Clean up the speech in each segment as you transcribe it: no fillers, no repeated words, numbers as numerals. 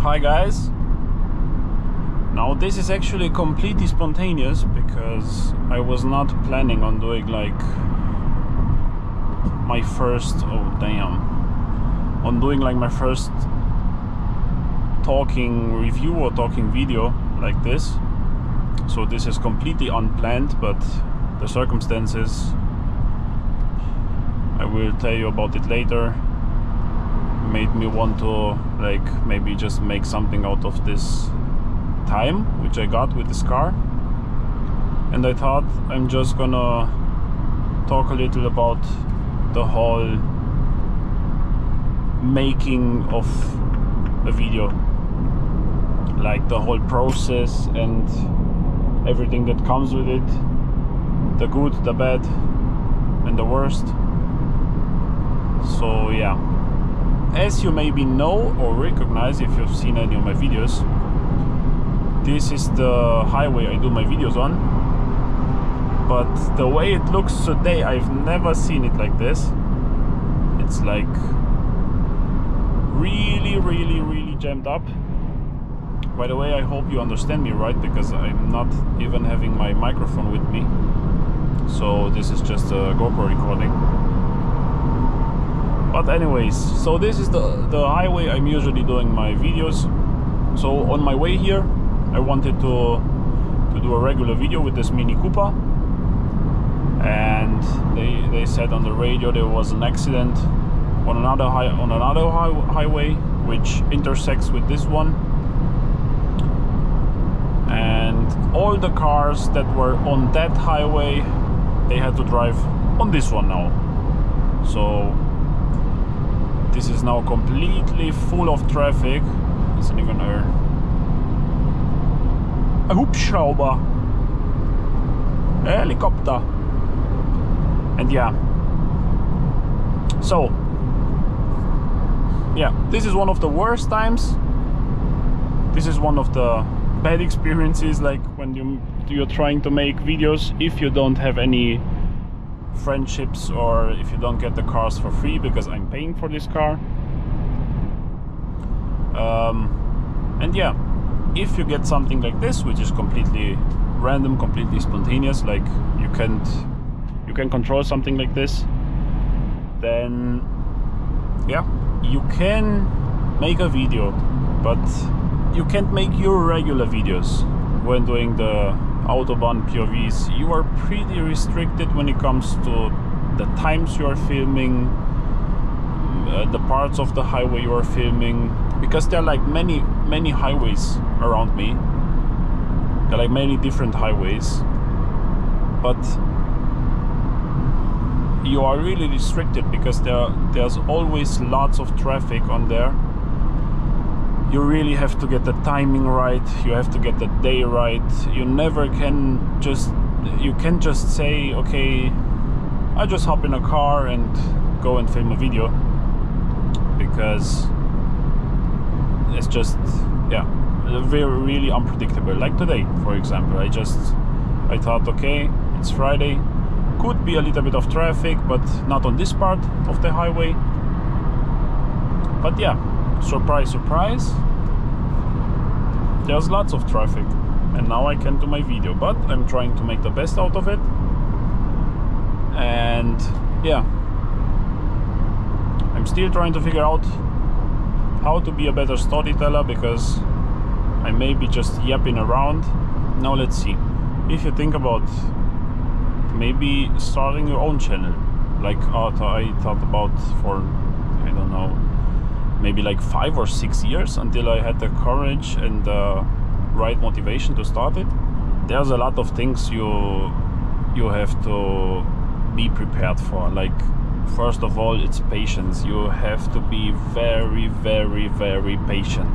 Hi guys. Now this is actually completely spontaneous because I was not planning on doing like my first my first talking review or talking video like this. So this is completely unplanned, but the circumstances, I will tell you about it later, made me want to like maybe just make something out of this time which I got with this car. And I thought I'm just gonna talk a little about the whole making of a video, like the whole process and everything that comes with it, the good, the bad and the worst. So yeah, as you maybe know or recognize if you've seen any of my videos, this is the highway I do my videos on. But the way it looks today, I've never seen it like this. It's like really jammed up. By the way, I hope you understand me right, because I'm not even having my microphone with me. So this is just a GoPro recording. But anyways, so this is the highway I'm usually doing my videos. So on my way here, I wanted to do a regular video with this Mini Cooper. And they said on the radio there was an accident on another highway which intersects with this one. And all the cars that were on that highway, they had to drive on this one now. So this is now completely full of traffic. Isn't even a Hubschrauber, a helicopter. And yeah, so yeah, this is one of the worst times. This is one of the bad experiences, like when you're trying to make videos if you don't have any friendships or if you don't get the cars for free, because I'm paying for this car. And yeah, if you get something like this which is completely random, completely spontaneous, like you can control something like this, then yeah, you can make a video, but you can't make your regular videos. When doing the Autobahn POVs, you are pretty restricted when it comes to the times you are filming, the parts of the highway you are filming, because there are like many highways around me. There are like many different highways, but you are really restricted because there's always lots of traffic on there. You really have to get the timing right, you have to get the day right. You never can just say, okay, I just hop in a car and go and film a video, because it's just, yeah, really unpredictable. Like today, for example, I thought, okay, it's Friday, could be a little bit of traffic, but not on this part of the highway. But yeah, surprise, surprise, there's lots of traffic, and now I can do my video, but I'm trying to make the best out of it. And yeah, I'm still trying to figure out how to be a better storyteller, because I may be just yapping around. Now let's see, if you think about maybe starting your own channel, like I thought about for, I don't know, maybe like 5 or 6 years until I had the courage and the right motivation to start it. There's a lot of things you have to be prepared for. Like, first of all, it's patience. You have to be very patient.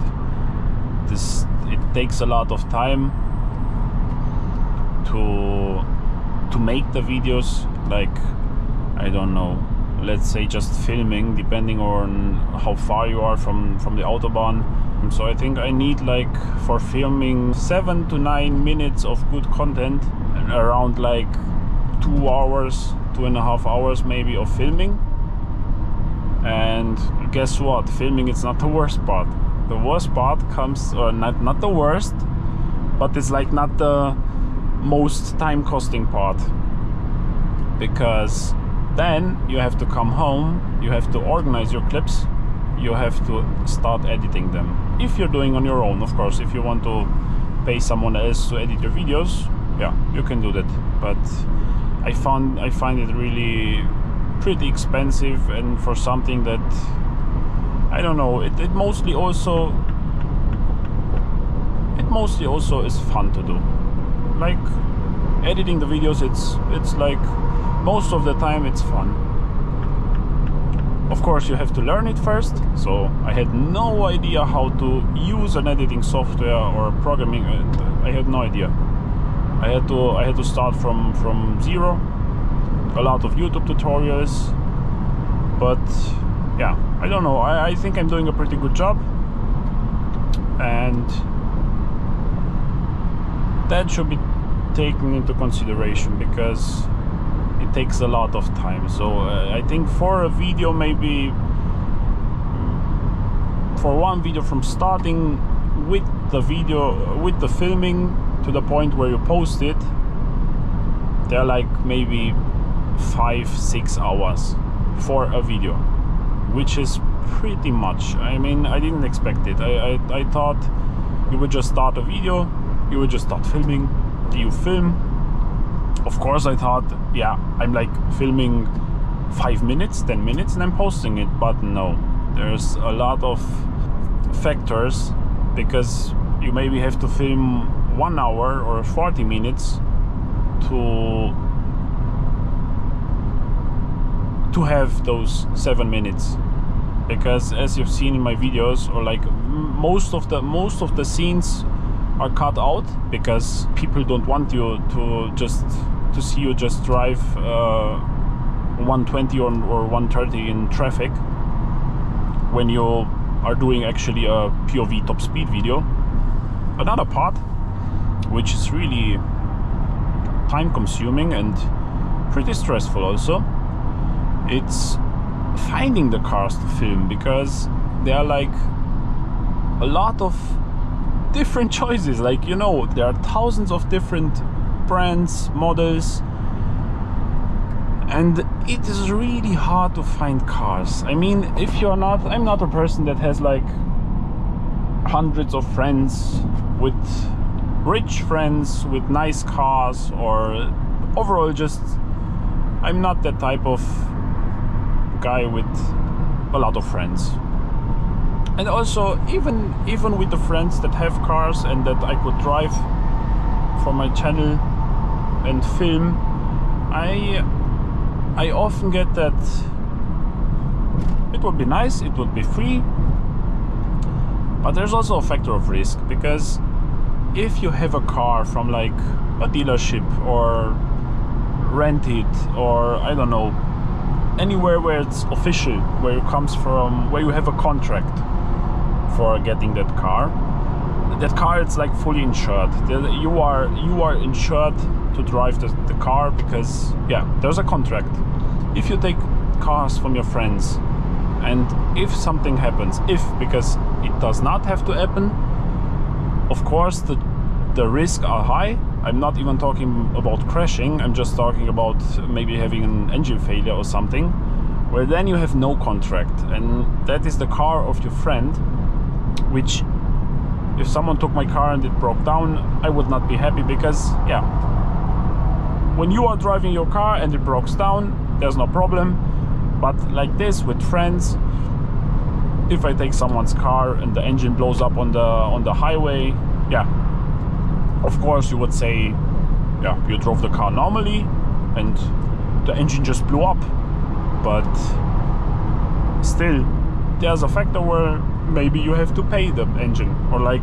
It takes a lot of time to make the videos. Like, I don't know, let's say just filming, depending on how far you are from the Autobahn. So I think I need, like, for filming 7 to 9 minutes of good content, around like 2 hours, 2.5 hours maybe of filming. And guess what, filming is not the worst part. The worst part comes, or not the worst, but it's like not the most time costing part, because then you have to come home, you have to organize your clips, you have to start editing them. If you're doing on your own, of course. If you want to pay someone else to edit your videos, yeah, you can do that. But I find it really pretty expensive, and for something that, I don't know, it mostly also is fun to do. Like editing the videos, it's like most of the time it's fun. Of course, you have to learn it first, so I had no idea how to use an editing software or programming. I had no idea. I had to start from zero. A lot of YouTube tutorials, but yeah, I don't know. I think I'm doing a pretty good job, and that should be taken into consideration, because it takes a lot of time. So I think for a video, maybe for one video, from starting with the video, with the filming, to the point where you post it, they're like maybe 5-6 hours for a video, which is pretty much. I mean, I didn't expect it. I thought you would just start a video, you would just start filming, you film. Of course, I thought, yeah, I'm like filming 5 minutes, 10 minutes, and I'm posting it. But no, there's a lot of factors, because you maybe have to film 1 hour or 40 minutes to have those 7 minutes, because as you've seen in my videos, or like most of the scenes are cut out, because people don't want you to see you just drive 120 or 130 in traffic when you are doing actually a POV top speed video. Another part, which is really time consuming and pretty stressful also, it's finding the cars to film, because there are like a lot of different choices. Like, you know, there are thousands of different brands, models, and it is really hard to find cars. I mean, if you're not, I'm not a person that has like hundreds of friends, with rich friends with nice cars, or overall just, I'm not that type of guy with a lot of friends. And also, even with the friends that have cars and that I could drive for my channel and film, I often get that it would be nice, it would be free, but there's also a factor of risk, because if you have a car from like a dealership or rent it, or I don't know, anywhere where it's official, where it comes from, where you have a contract for getting that car it's like fully insured. You are insured to drive the car, because yeah, there's a contract. If you take cars from your friends, and if something happens, because it does not have to happen, of course the risks are high. I'm not even talking about crashing, I'm just talking about maybe having an engine failure or something, where then you have no contract, and that is the car of your friend, which, if someone took my car and it broke down, I would not be happy, because yeah, when you are driving your car and it breaks down, there's no problem. But like this with friends, if I take someone's car and the engine blows up on the highway, yeah, of course you would say, yeah, you drove the car normally and the engine just blew up. But still, there's a factor where maybe you have to pay the engine, or like,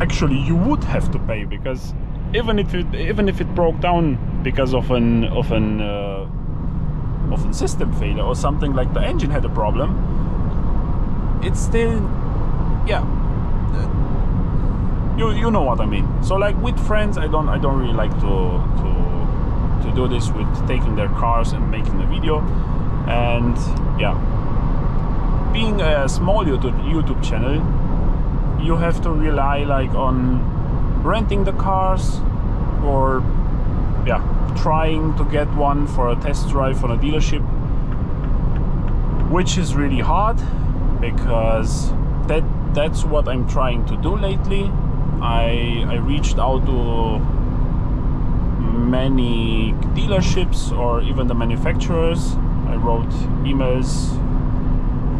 actually you would have to pay, because even if it broke down because of an system failure or something, like the engine had a problem, it's still, yeah, you know what I mean. So like with friends, I don't really like to do this with taking their cars and making a video. And yeah, being a small YouTube channel, you have to rely like on renting the cars, or yeah, trying to get one for a test drive from a dealership, which is really hard, because that's what I'm trying to do lately. I reached out to many dealerships or even the manufacturers. I wrote emails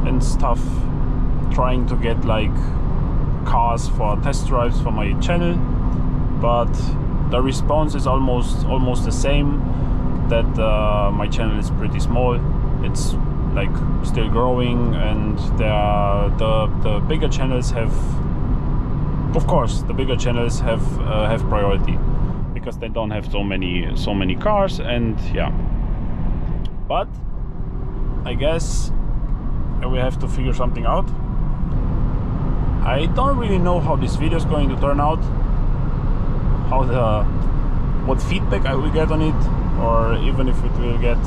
and stuff trying to get like cars for test drives for my channel, but the response is almost the same, that my channel is pretty small. It's like still growing, and the bigger channels have, of course, the bigger channels have priority, because they don't have so many cars. And yeah, but I guess we have to figure something out. I don't really know how this video is going to turn out, what feedback I will get on it, or even if it will get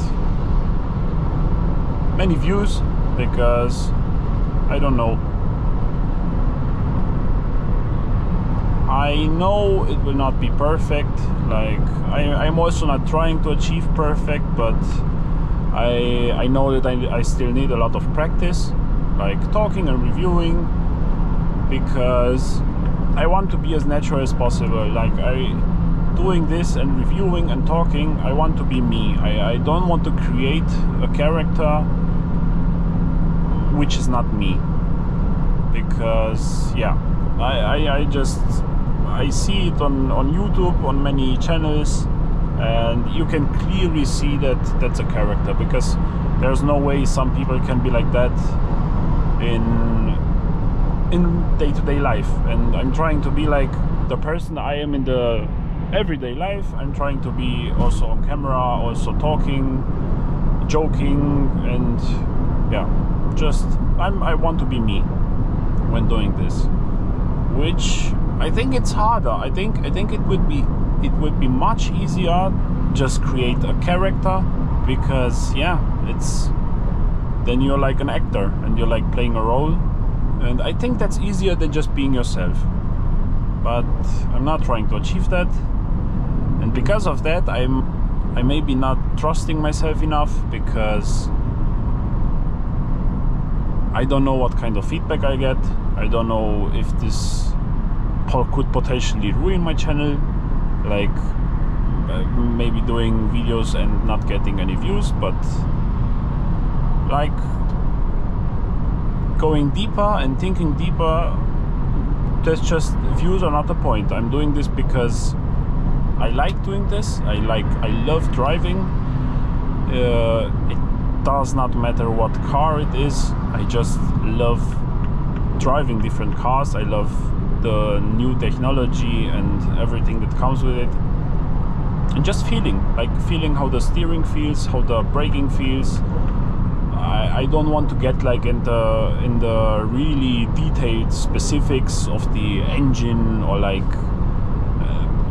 many views, because I don't know. I know it will not be perfect. Like I'm also not trying to achieve perfect, but I know that I still need a lot of practice, like talking and reviewing, because I want to be as natural as possible. Like doing this and reviewing and talking, I want to be me. I don't want to create a character which is not me, because yeah, I see it on YouTube, on many channels, and you can clearly see that that's a character, because there's no way some people can be like that in day-to-day life. And I'm trying to be like the person I am in the everyday life. I'm trying to be also on camera, also talking, joking, and yeah, just I want to be me when doing this, which I think it's harder. I think it would be much easier just create a character, because yeah, then you're like an actor and you're like playing a role, and I think that's easier than just being yourself. But I'm not trying to achieve that, and because of that I may be not trusting myself enough, because I don't know what kind of feedback I get. I don't know if this could potentially ruin my channel, like maybe doing videos and not getting any views. But like going deeper and thinking deeper, that's just, views are not the point. I'm doing this because I like doing this. I love driving. It does not matter what car it is. I just love driving different cars. I love the new technology and everything that comes with it, and just feeling how the steering feels, how the braking feels. I don't want to get like in the really detailed specifics of the engine, or like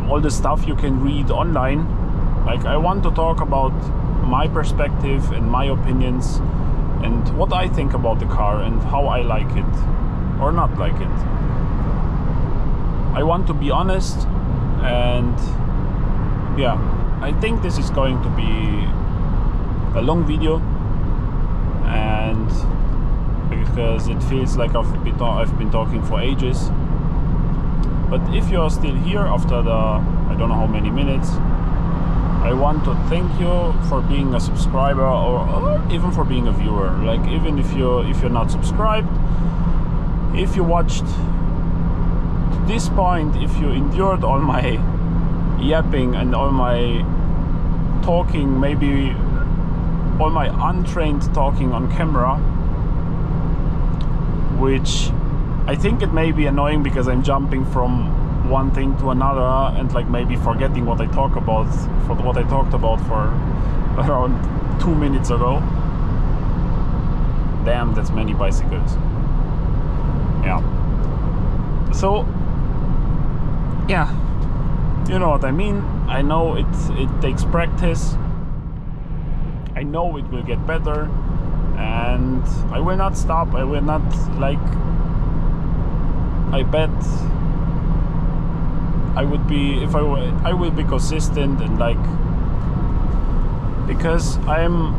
all the stuff you can read online. Like I want to talk about my perspective and my opinions, and what I think about the car, and how I like it or not like it. I want to be honest, and yeah, I think this is going to be a long video, and because it feels like I've been talking for ages. But if you're still here after the I don't know how many minutes, I want to thank you for being a subscriber, or even for being a viewer. Like even if you're not subscribed, if you watched to this point, if you endured all my yapping and all my talking, maybe all my untrained talking on camera, which I think it may be annoying because I'm jumping from one thing to another and like maybe forgetting what I talked about for around 2 minutes ago. Damn, that's many bicycles. Yeah. So yeah, you know what I mean. I know it takes practice. I know it will get better, and I will not stop. I will not, like, I bet I would be, if I will be consistent, and like, because I'm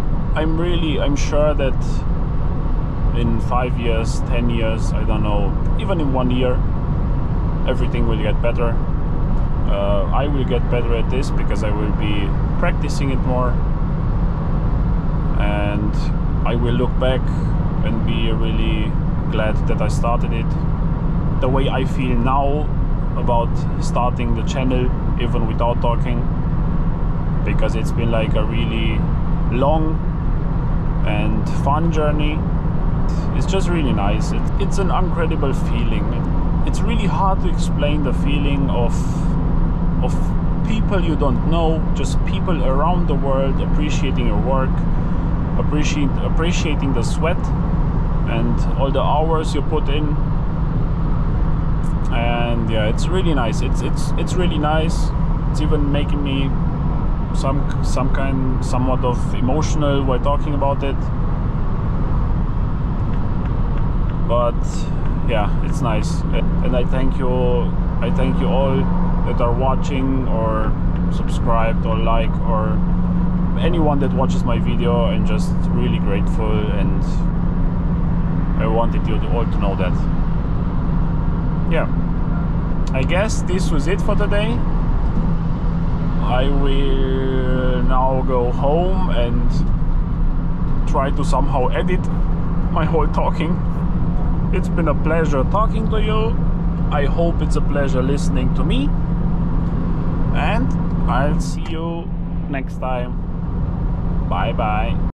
sure that in 5 years, 10 years, I don't know, even in 1 year, everything will get better. I will get better at this because I will be practicing it more, and I will look back and be really glad that I started it the way I feel now about starting the channel, even without talking, because it's been like a really long and fun journey. It's just really nice. It's an incredible feeling. It's really hard to explain the feeling of people you don't know, just people around the world appreciating your work, appreciating the sweat and all the hours you put in. And yeah, it's really nice. It's really nice. It's even making me somewhat of emotional while talking about it. But yeah, it's nice, and I thank you all that are watching or subscribed or like, or anyone that watches my video. I'm just really grateful, and I wanted you all to know that. Yeah, I guess this was it for today. I will now go home and try to somehow edit my whole talking. It's been a pleasure talking to you. I hope it's a pleasure listening to me, and I'll see you next time. Bye bye.